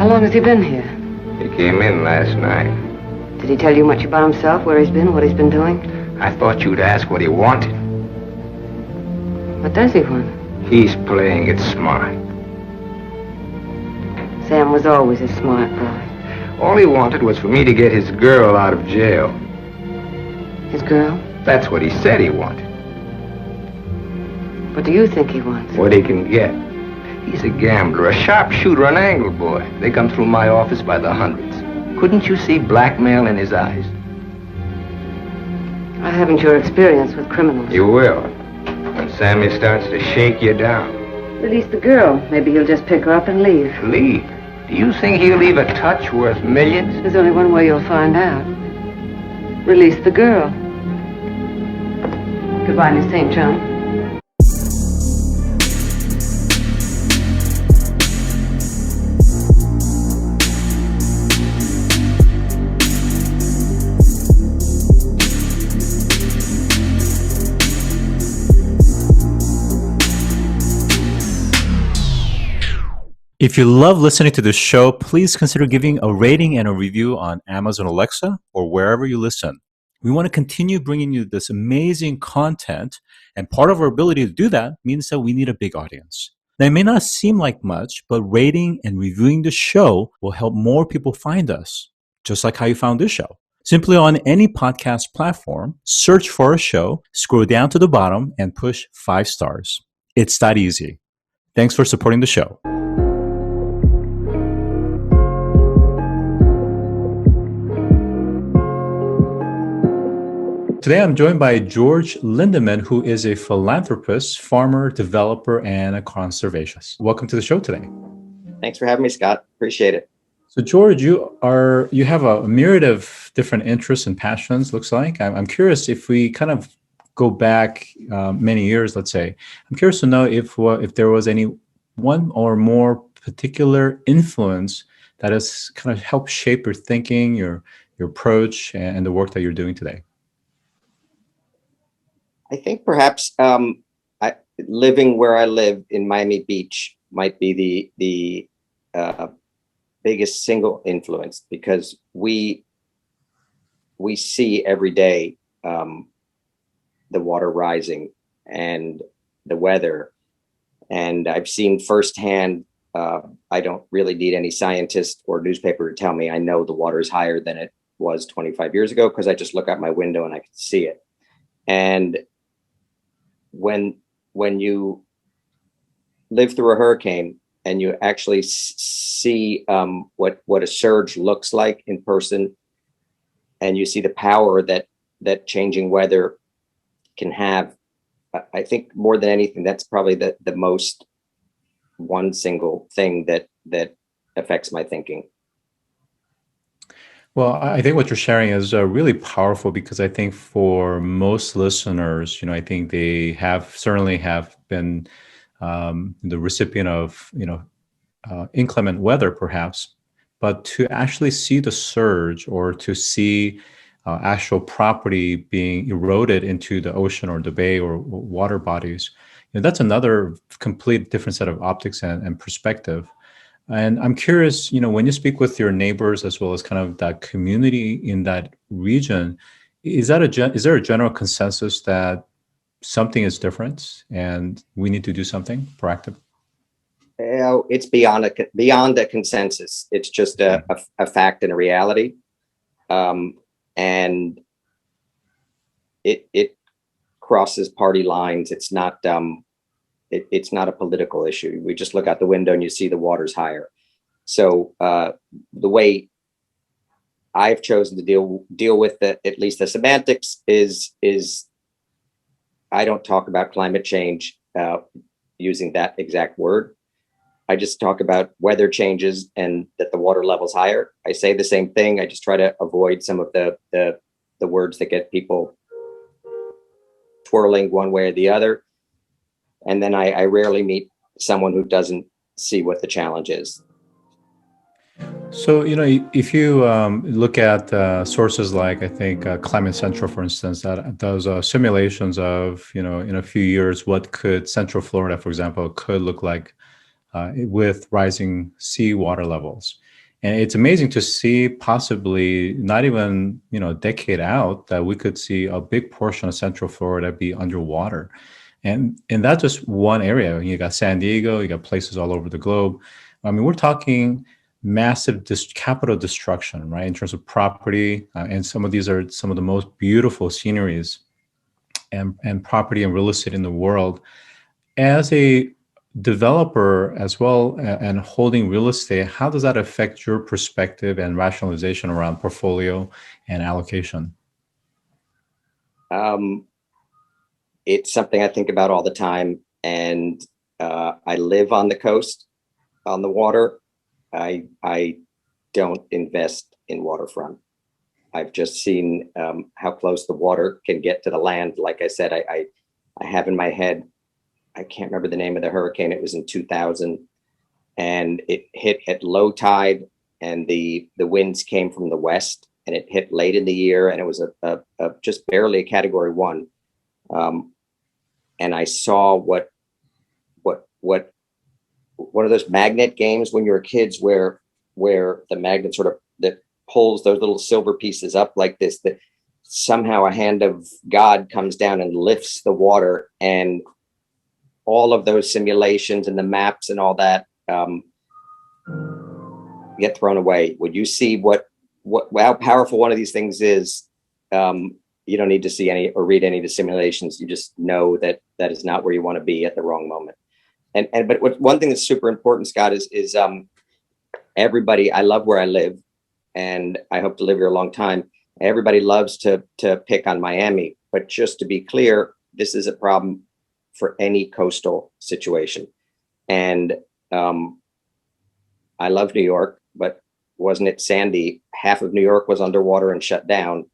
How long has he been here? He came in last night. Did he tell you much about himself, where he's been, what he's been doing? I thought you'd ask what he wanted. What does he want? He's playing it smart. Sam was always a smart boy. All he wanted was for me to get his girl out of jail. His girl? That's what he said he wanted. What do you think he wants? What he can get. He's a gambler, a sharpshooter, an angle boy. They come through my office by the hundreds. Couldn't you see blackmail in his eyes? I haven't your experience with criminals. You will. When Sammy starts to shake you down. Release the girl. Maybe he'll just pick her up and leave. Leave? Do you think he'll leave a touch worth millions? There's only one way you'll find out. Release the girl. Goodbye, Miss St. John. If you love listening to this show, please consider giving a rating and a review on Amazon Alexa or wherever you listen. We want to continue bringing you this amazing content, and part of our ability to do that means that we need a big audience. Now, it may not seem like much, but rating and reviewing the show will help more people find us, just like how you found this show. Simply on any podcast platform, search for a show, scroll down to the bottom, and push 5 stars. It's that easy. Thanks for supporting the show. Today, I'm joined by George Lindemann, who is a philanthropist, farmer, developer, and a conservationist. Welcome to the show today. Thanks for having me, Scott. Appreciate it. So, George, you have a myriad of different interests and passions, looks like. I'm curious if we kind of go back many years, let's say. I'm curious to know if there was any one or more particular influence that has kind of helped shape your thinking, your approach, and the work that you're doing today. I think perhaps living where I live in Miami Beach might be the biggest single influence, because we see every day the water rising and the weather, and I've seen firsthand. I don't really need any scientist or newspaper to tell me. I know the water is higher than it was 25 years ago because I just look out my window and I can see it. And when you live through a hurricane and you actually see what a surge looks like in person, and you see the power that changing weather can have, I think more than anything, that's probably the most one single thing that affects my thinking. Well, I think what you're sharing is really powerful, because I think for most listeners, I think they certainly have been the recipient of, inclement weather, perhaps, but to actually see the surge or to see actual property being eroded into the ocean or the bay or water bodies, that's another complete different set of optics and perspective. And I'm curious, when you speak with your neighbors as well as kind of that community in that region, is there a general consensus that something is different and we need to do something proactive? It's beyond a consensus. It's just a fact and a reality, and it crosses party lines. It's not. It's not a political issue. We just look out the window and you see the water's higher. So the way I've chosen to deal with at least the semantics is I don't talk about climate change using that exact word. I just talk about weather changes and that the water level's higher. I say the same thing. I just try to avoid some of the words that get people twirling one way or the other. And then I rarely meet someone who doesn't see what the challenge is. So, if you look at sources like, I think, Climate Central, for instance, that does simulations of, in a few years, what could Central Florida, for example, could look like with rising sea water levels. And it's amazing to see, possibly not even a decade out, that we could see a big portion of Central Florida be underwater. And that's just one area. You got San Diego, you got places all over the globe. I mean, we're talking massive capital destruction, right, in terms of property. And some of these are some of the most beautiful sceneries and property and real estate in the world. As a developer as well, and holding real estate, how does that affect your perspective and rationalization around portfolio and allocation? It's something I think about all the time. And I live on the coast, on the water. I don't invest in waterfront. I've just seen how close the water can get to the land. Like I said, I have in my head, I can't remember the name of the hurricane. It was in 2000, and it hit at low tide, and the winds came from the west, and it hit late in the year, and it was a just barely a Category 1. And I saw what one of those magnet games when you were kids, where the magnet sort of that pulls those little silver pieces up like this, that somehow a hand of God comes down and lifts the water, and all of those simulations and the maps and all that get thrown away. When you see how powerful one of these things is, you don't need to see any or read any of the simulations. You just know that that is not where you want to be at the wrong moment. But one thing that's super important, Scott, is everybody. I love where I live, and I hope to live here a long time. Everybody loves to pick on Miami, but just to be clear, this is a problem for any coastal situation. And I love New York, but wasn't it Sandy? Half of New York was underwater and shut down.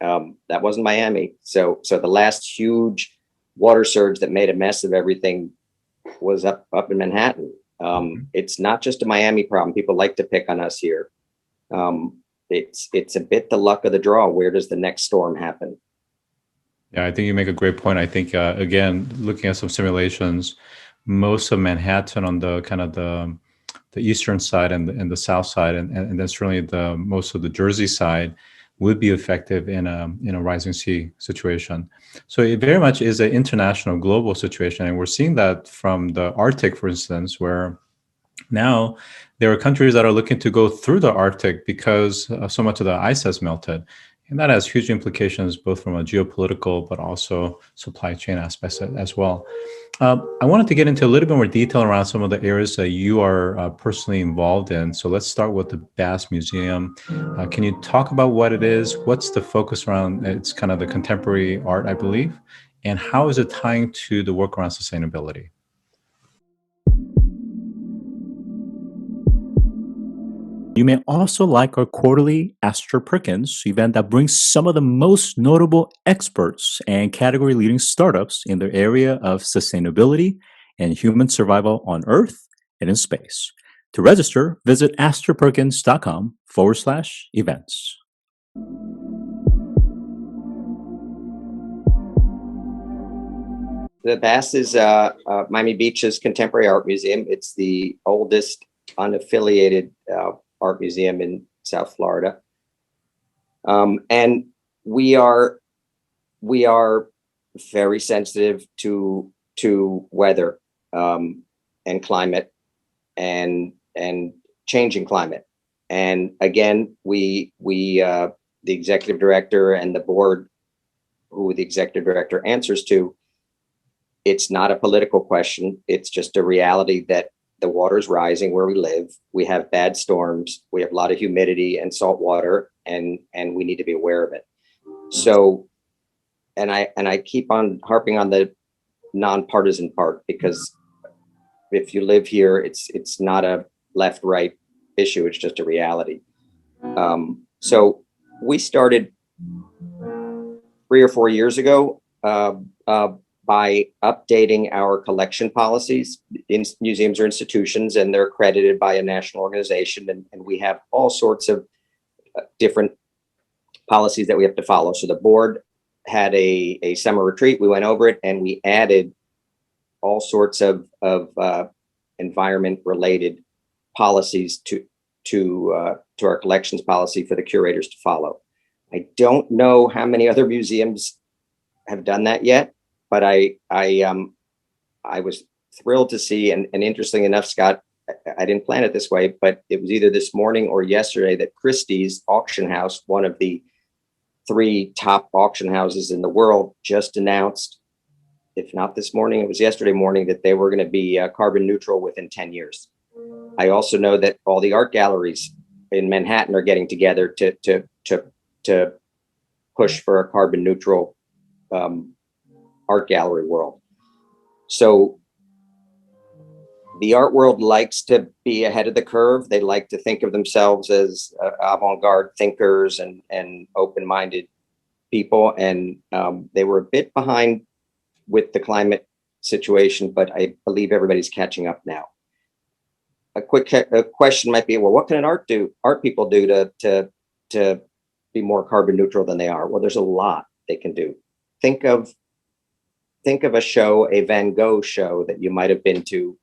That wasn't Miami. So the last huge water surge that made a mess of everything was up in Manhattan. It's not just a Miami problem. People like to pick on us here. It's a bit the luck of the draw. Where does the next storm happen? Yeah, I think you make a great point. I think, again, looking at some simulations, most of Manhattan on the kind of the eastern side and the south side, and then certainly the most of the Jersey side would be effective in a rising sea situation. So it very much is an international, global situation, and we're seeing that from the Arctic, for instance, where now there are countries that are looking to go through the Arctic because so much of the ice has melted. And that has huge implications, both from a geopolitical, but also supply chain aspects as well. I wanted to get into a little bit more detail around some of the areas that you are personally involved in. So let's start with the Bass Museum. Can you talk about what it is? What's the focus around? It's kind of the contemporary art, I believe. And how is it tying to the work around sustainability? You may also like our quarterly Ask Your Perkins event that brings some of the most notable experts and category leading startups in their area of sustainability and human survival on Earth and in space. To register, visit askyourperkins.com/events. The Bass is Miami Beach's Contemporary Art Museum. It's the oldest unaffiliated art museum in South Florida, and we are very sensitive to weather and climate and changing climate. And again, we the executive director and the board, who the executive director answers to, it's not a political question. It's just a reality that the water's rising where we live. We have bad storms. We have a lot of humidity and salt water, and we need to be aware of it. So, and I keep on harping on the nonpartisan part, because if you live here, it's not a left-right issue. It's just a reality. So we started 3 or 4 years ago by updating our collection policies. In museums or institutions, and they're accredited by a national organization, and we have all sorts of different policies that we have to follow. So the board had a summer retreat. We went over it, and we added all sorts of environment related policies to our collections policy for the curators to follow. I don't know how many other museums have done that yet, but I was thrilled to see, and interesting enough, Scott, I didn't plan it this way, but it was either this morning or yesterday that Christie's auction house, one of the 3 top auction houses in the world, just announced, if not this morning, it was yesterday morning, that they were going to be carbon neutral within 10 years. I also know that all the art galleries in Manhattan are getting together to push for a carbon neutral art gallery world. So the art world likes to be ahead of the curve. They like to think of themselves as avant-garde thinkers and open-minded people. And they were a bit behind with the climate situation, but I believe everybody's catching up now. A question might be, well, what can art people do to be more carbon neutral than they are? Well, there's a lot they can do. Think of a show, a Van Gogh show that you might have been to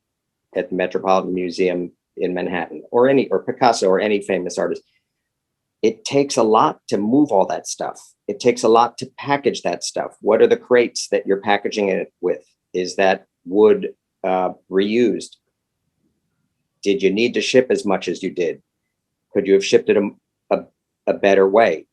at the Metropolitan Museum in Manhattan, or Picasso, or any famous artist. It takes a lot to move all that stuff. It takes a lot to package that stuff. What are the crates that you're packaging it with? Is that wood reused? Did you need to ship as much as you did? Could you have shipped it a better way?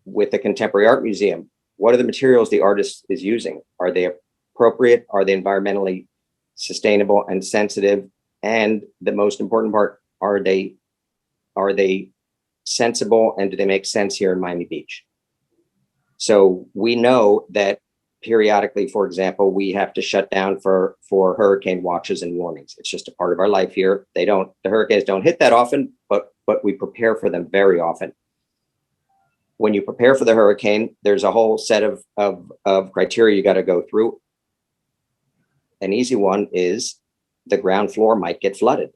With the Contemporary Art Museum, what are the materials the artist is using? Are they appropriate? Are they environmentally sustainable and sensitive? And the most important part, are they sensible, and do they make sense here in Miami Beach? So we know that periodically, for example, we have to shut down for hurricane watches and warnings. It's just a part of our life here. The hurricanes don't hit that often, but we prepare for them very often. When you prepare for the hurricane, there's a whole set of criteria you got to go through. An easy one is the ground floor might get flooded.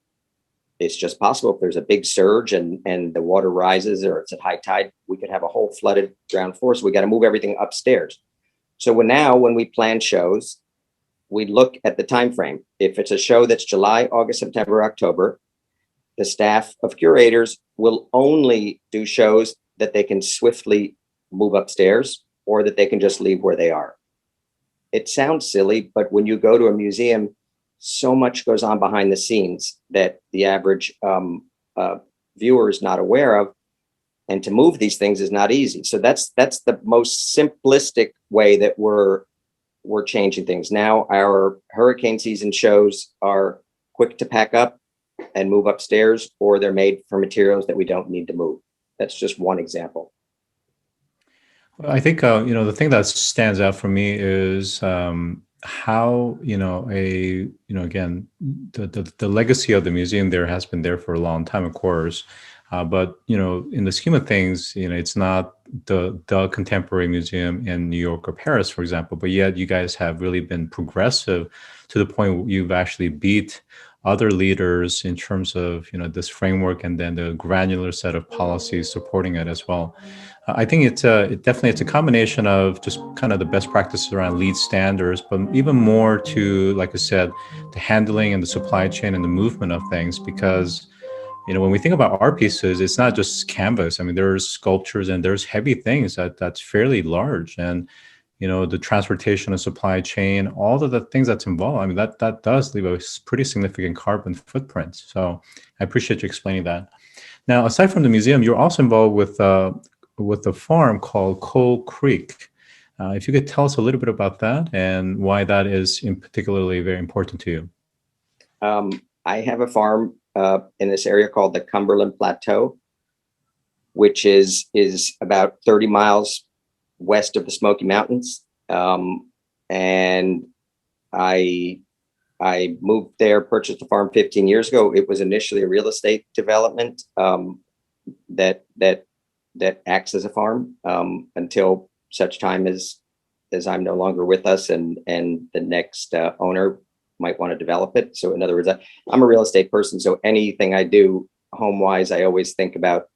It's just possible. If there's a big surge and the water rises, or it's at high tide, we could have a whole flooded ground floor. So we got to move everything upstairs. So when we plan shows, we look at the time frame. If it's a show that's July, August, September, October, the staff of curators will only do shows that they can swiftly move upstairs, or that they can just leave where they are. It sounds silly, but when you go to a museum, so much goes on behind the scenes that the average viewer is not aware of. And to move these things is not easy. So that's the most simplistic way that we're changing things. Now our hurricane season shows are quick to pack up and move upstairs, or they're made for materials that we don't need to move. That's just one example. I think the thing that stands out for me is how again, the legacy of the museum there has been there for a long time, of course, but in the scheme of things, it's not the contemporary museum in New York or Paris, for example, but yet you guys have really been progressive to the point where you've actually beat other leaders in terms of this framework, and then the granular set of policies supporting it as well. I think it's a combination of just kind of the best practices around LEED standards, but even more to, like I said, the handling and the supply chain and the movement of things. Because when we think about art pieces, it's not just canvas. I mean, there's sculptures and there's heavy things that's fairly large, and the transportation and supply chain, all of the things that's involved. I mean, that does leave a pretty significant carbon footprint. So I appreciate you explaining that. Now, aside from the museum, you're also involved with a farm called Coal Creek. If you could tell us a little bit about that and why that is in particularly very important to you. I have a farm in this area called the Cumberland Plateau, which is about 30 miles west of the Smoky Mountains. And I moved there, purchased a farm 15 years ago. It was initially a real estate development that acts as a farm until such time as I'm no longer with us, and the next owner might want to develop it. So in other words, I'm a real estate person. So anything I do home-wise, I always think about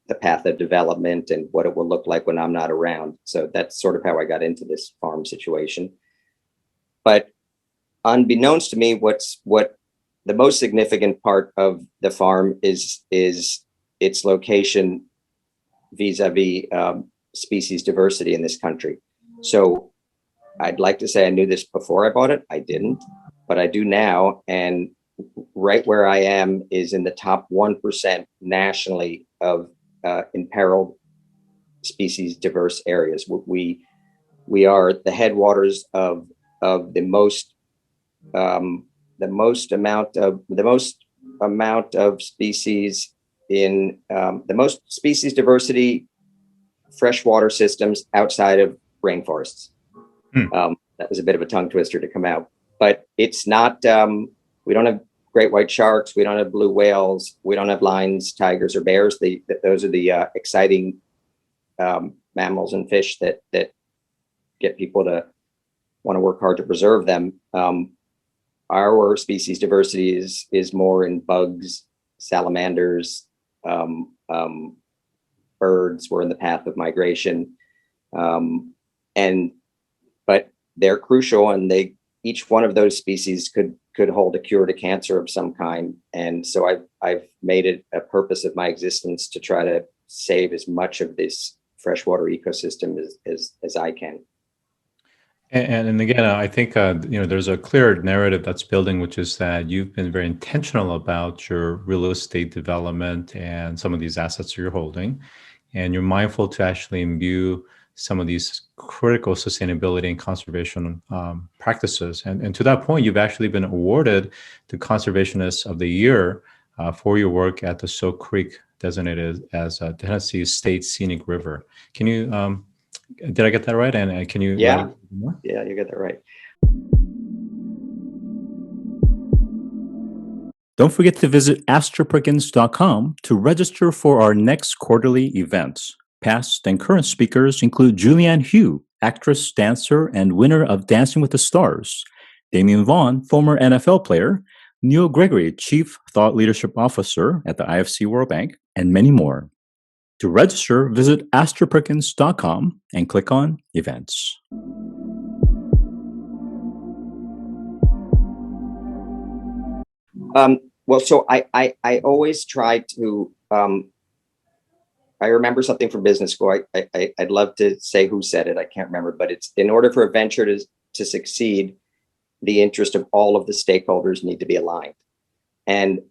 the path of development and what it will look like when I'm not around. So that's sort of how I got into this farm situation. But unbeknownst to me, what the most significant part of the farm is its location vis-a-vis species diversity in this country. So I'd like to say I knew this before I bought it. I didn't, but I do now. And right where I am is in the top 1% nationally of imperiled species diverse areas. We are the headwaters of the most amount of species in the most species diversity freshwater systems outside of rainforests. That was a bit of a tongue twister to come out, but it's not. We don't have great white sharks. We don't have blue whales. We don't have lions, tigers, or bears. Those are the exciting mammals and fish that get people to want to work hard to preserve them. Our species diversity is more in bugs, salamanders, birds. We're in the path of migration, but they're crucial, and each one of those species could hold a cure to cancer of some kind. And so I've made it a purpose of my existence to try to save as much of this freshwater ecosystem as I can. And again, I think there's a clear narrative that's building, which is that you've been very intentional about your real estate development and some of these assets you're holding, and you're mindful to actually imbue some of these critical sustainability and conservation practices. And to that point, you've actually been awarded the Conservationist of the Year for your work at the Soak Creek, designated as Tennessee's state scenic river. Can you, did I get that right? And can you? Yeah, you got that right. Don't forget to visit astroperkins.com to register for our next quarterly events. Past and current speakers include Julianne Hough, actress, dancer, and winner of Dancing with the Stars; Damian Vaughn, former NFL player; Neil Gregory, Chief Thought Leadership Officer at the IFC World Bank, and many more. To register, visit astroperkins.com and click on Events. Well, so I always try to. I remember something from business school. I'd love to say who said it. I can't remember, but it's in order for a venture to succeed, the interest of all of the stakeholders need to be aligned. And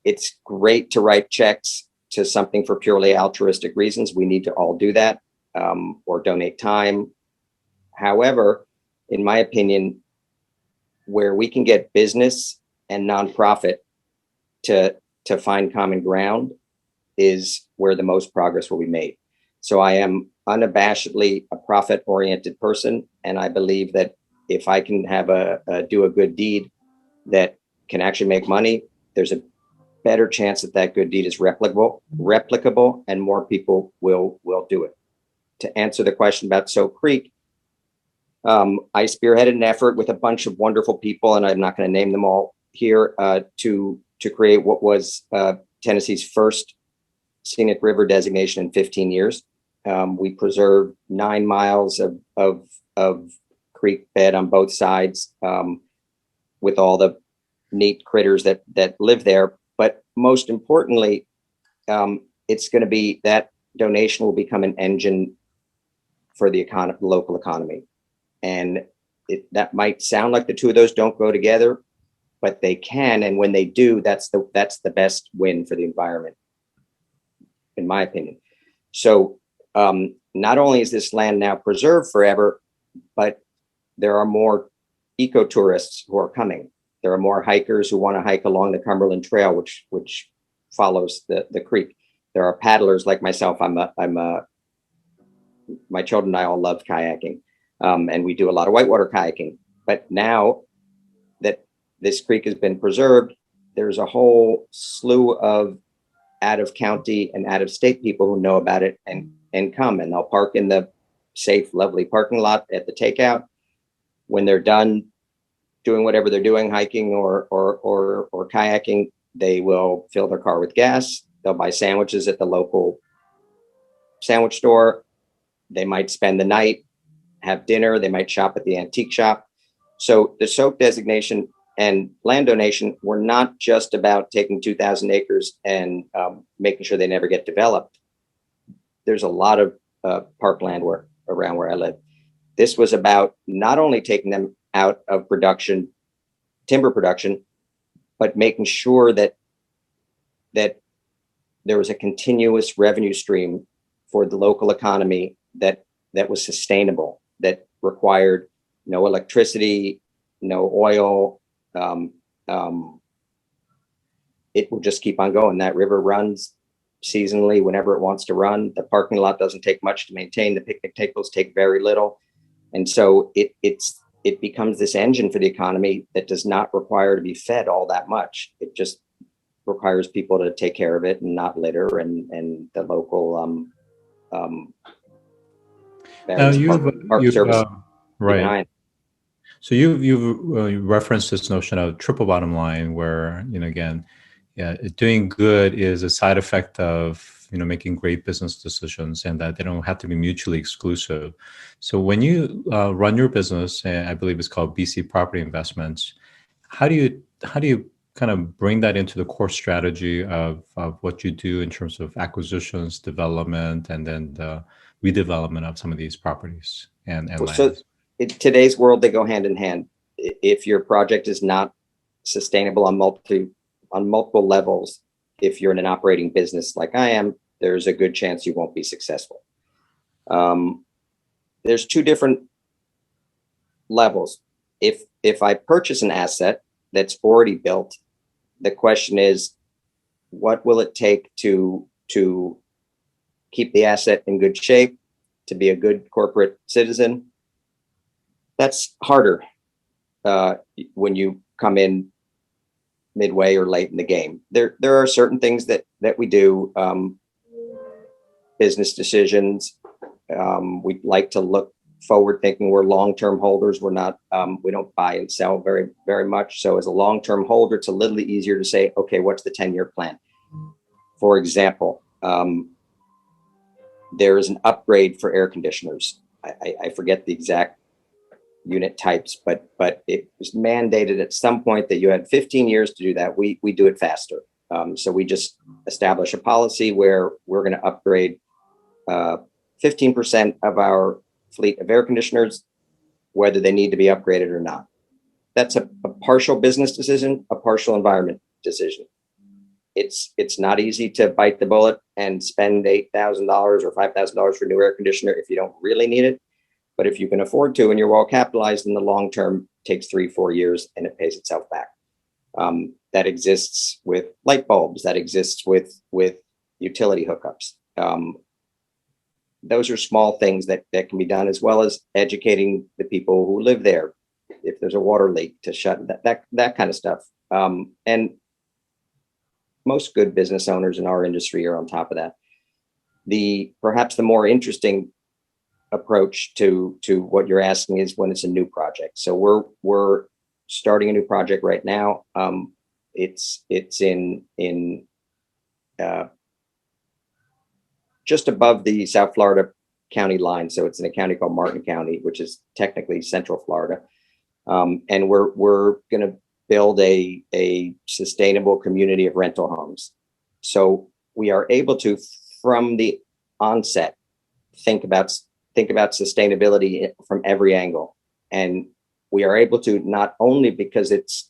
it's great to write checks to something for purely altruistic reasons. We need to all do that, or donate time. However, in my opinion, where we can get business and nonprofit to find common ground is where the most progress will be made. So I am unabashedly a profit-oriented person, and I believe that if I can have do a good deed that can actually make money, there's a better chance that good deed is replicable, and more people will do it. To answer the question about Soak Creek, I spearheaded an effort with a bunch of wonderful people, and I'm not going to name them all here, to create what was Tennessee's first scenic river designation in 15 years. We preserved 9 miles of creek bed on both sides, with all the neat critters that live there. But most importantly, it's going to be that donation will become an engine for the local economy. And that might sound like the two of those don't go together, but they can. And when they do, that's the best win for the environment, in my opinion. So not only is this land now preserved forever, but there are more eco-tourists who are coming. There are more hikers who want to hike along the Cumberland Trail, which follows the creek. There are paddlers like myself. My children and I all love kayaking, and we do a lot of whitewater kayaking. But now that this creek has been preserved, there's a whole slew of out-of-county and out-of-state people who know about it and come, and they'll park in the safe, lovely parking lot at the takeout. When they're done doing whatever they're doing, hiking or kayaking, they will fill their car with gas. They'll buy sandwiches at the local sandwich store. They might spend the night, have dinner. They might shop at the antique shop. So the Soak designation and land donation were not just about taking 2,000 acres and making sure they never get developed. There's a lot of parkland work around where I live. This was about not only taking them out of production, timber production, but making sure that there was a continuous revenue stream for the local economy that was sustainable, that required no electricity, no oil. It will just keep on going. That river runs seasonally whenever it wants to run. The parking lot doesn't take much to maintain. The picnic tables take very little. And so it becomes this engine for the economy that does not require to be fed all that much. It just requires people to take care of it and not litter, and the local park service. Right. So you referenced this notion of triple bottom line, where again, doing good is a side effect of making great business decisions, and that they don't have to be mutually exclusive. So when you run your business, and I believe it's called BC Property Investments, how do you kind of bring that into the core strategy of what you do in terms of acquisitions, development, and then the redevelopment of some of these properties and lands? So in today's world, they go hand in hand. If your project is not sustainable on multiple levels, if you're in an operating business like I am, there's a good chance you won't be successful. There's two different levels. If I purchase an asset that's already built, the question is, what will it take to keep the asset in good shape, to be a good corporate citizen? That's harder when you come in midway or late in the game. There are certain things that we do, business decisions. We like to look forward thinking. We're long-term holders. We're not, we don't buy and sell very, very much. So as a long-term holder, it's a little easier to say, okay, what's the 10-year plan? For example, there is an upgrade for air conditioners. I forget the exact unit types, but it was mandated at some point that you had 15 years to do that. We do it faster. So we just establish a policy where we're going to upgrade 15% of our fleet of air conditioners, whether they need to be upgraded or not. That's a partial business decision, a partial environment decision. It's not easy to bite the bullet and spend $8,000 or $5,000 for a new air conditioner if you don't really need it. But if you can afford to and you're well capitalized, in the long term, it takes 3-4 years and it pays itself back. That exists with light bulbs. That exists with utility hookups. Those are small things that can be done, as well as educating the people who live there. If there's a water leak, to shut that kind of stuff. And most good business owners in our industry are on top of that. Perhaps the more interesting approach to what you're asking is when it's a new project. So we're starting a new project right now. It's in just above the South Florida county line. So it's in a county called Martin County, which is technically Central Florida. And we're going to build a sustainable community of rental homes. So we are able to, from the onset, think about sustainability from every angle. And we are able to, not only because it's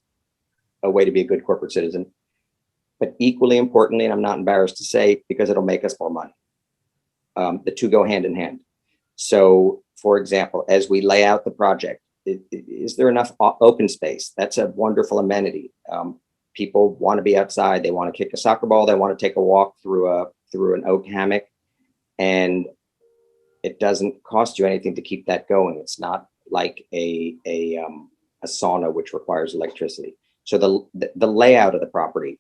a way to be a good corporate citizen, but equally importantly, and I'm not embarrassed to say, because it'll make us more money. The two go hand in hand. So, for example, as we lay out the project, is there enough open space? That's a wonderful amenity. People want to be outside. They want to kick a soccer ball. They want to take a walk through an oak hammock, and it doesn't cost you anything to keep that going. It's not like a sauna, which requires electricity. So the layout of the property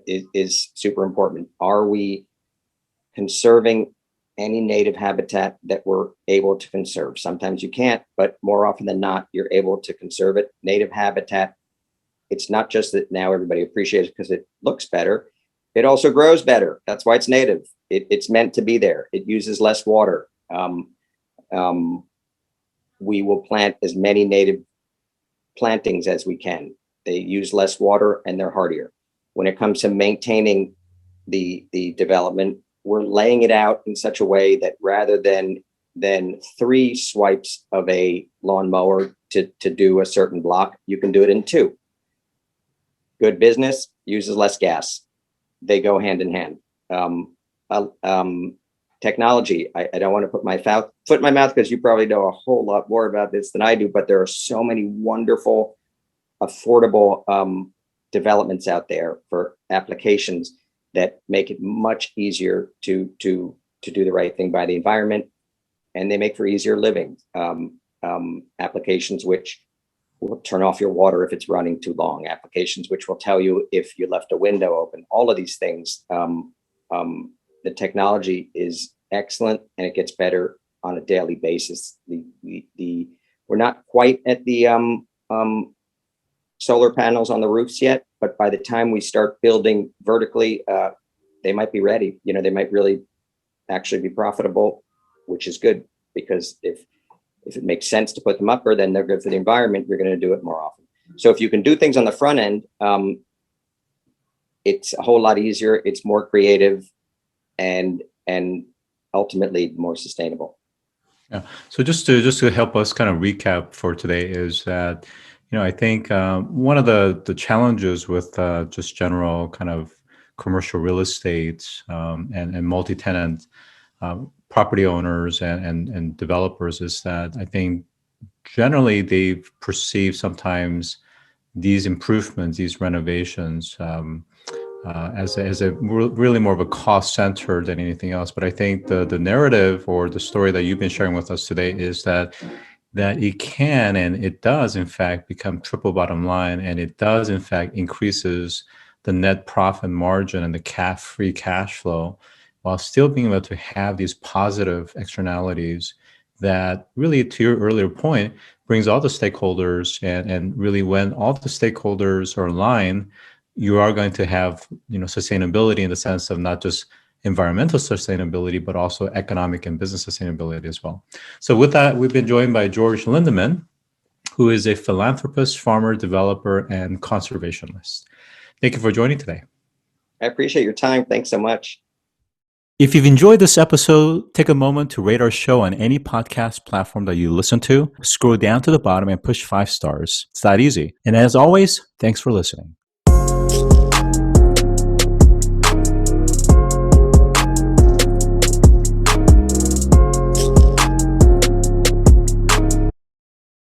is super important. Are we conserving any native habitat that we're able to conserve? Sometimes you can't, but more often than not, you're able to conserve it. Native habitat, it's not just that now everybody appreciates it because it looks better. It also grows better. That's why it's native. It's meant to be there. It uses less water. We will plant as many native plantings as we can. They use less water and they're hardier. When it comes to maintaining the development, we're laying it out in such a way that rather than 3 swipes of a lawnmower to do a certain block, you can do it in 2. Good business uses less gas. They go hand in hand. Technology, I don't want to put my foot in my mouth because you probably know a whole lot more about this than I do, but there are so many wonderful, affordable developments out there for applications that make it much easier to do the right thing by the environment, and they make for easier living. Applications which will turn off your water if it's running too long, applications which will tell you if you left a window open, all of these things. The technology is excellent and it gets better on a daily basis. We're not quite at the solar panels on the roofs yet, but by the time we start building vertically, they might be ready. They might really actually be profitable, which is good, because if it makes sense to put them up, or then they're good for the environment, you're going to do it more often. So if you can do things on the front end, it's a whole lot easier. It's more creative, and ultimately more sustainable. Yeah. So just to help us kind of recap for today is that, I think one of the challenges with just general kind of commercial real estate and multi-tenant property owners and developers is that I think generally they perceive sometimes these improvements, these renovations, as a really more of a cost center than anything else. But I think the narrative or the story that you've been sharing with us today is that it can and it does in fact become triple bottom line, and it does in fact increases the net profit margin and the free cash flow, while still being able to have these positive externalities that really, to your earlier point, brings all the stakeholders, and really when all the stakeholders are aligned, you are going to have, sustainability in the sense of not just environmental sustainability, but also economic and business sustainability as well. So with that, we've been joined by George Lindemann, who is a philanthropist, farmer, developer, and conservationist. Thank you for joining today. I appreciate your time. Thanks so much. If you've enjoyed this episode, take a moment to rate our show on any podcast platform that you listen to. Scroll down to the bottom and push 5 stars. It's that easy. And as always, thanks for listening.